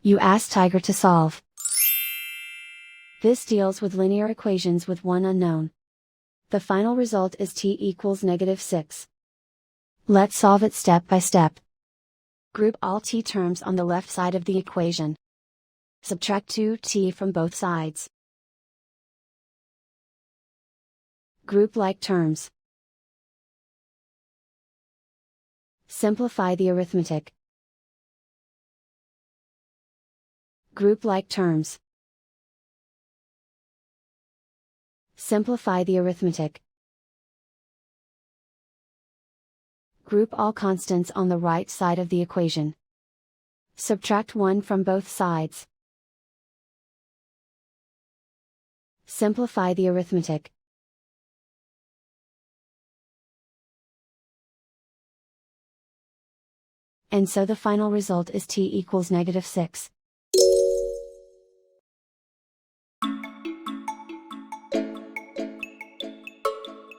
You ask Tiger to solve. This deals with linear equations with one unknown. The final result is t equals -6. Let's solve it step by step. Group all t terms on the left side of the equation. Subtract 2t from both sides. Group like terms. Simplify the arithmetic. Group like terms. Simplify the arithmetic. Group all constants on the right side of the equation. Subtract 1 from both sides. Simplify the arithmetic. And so the final result is t equals -6.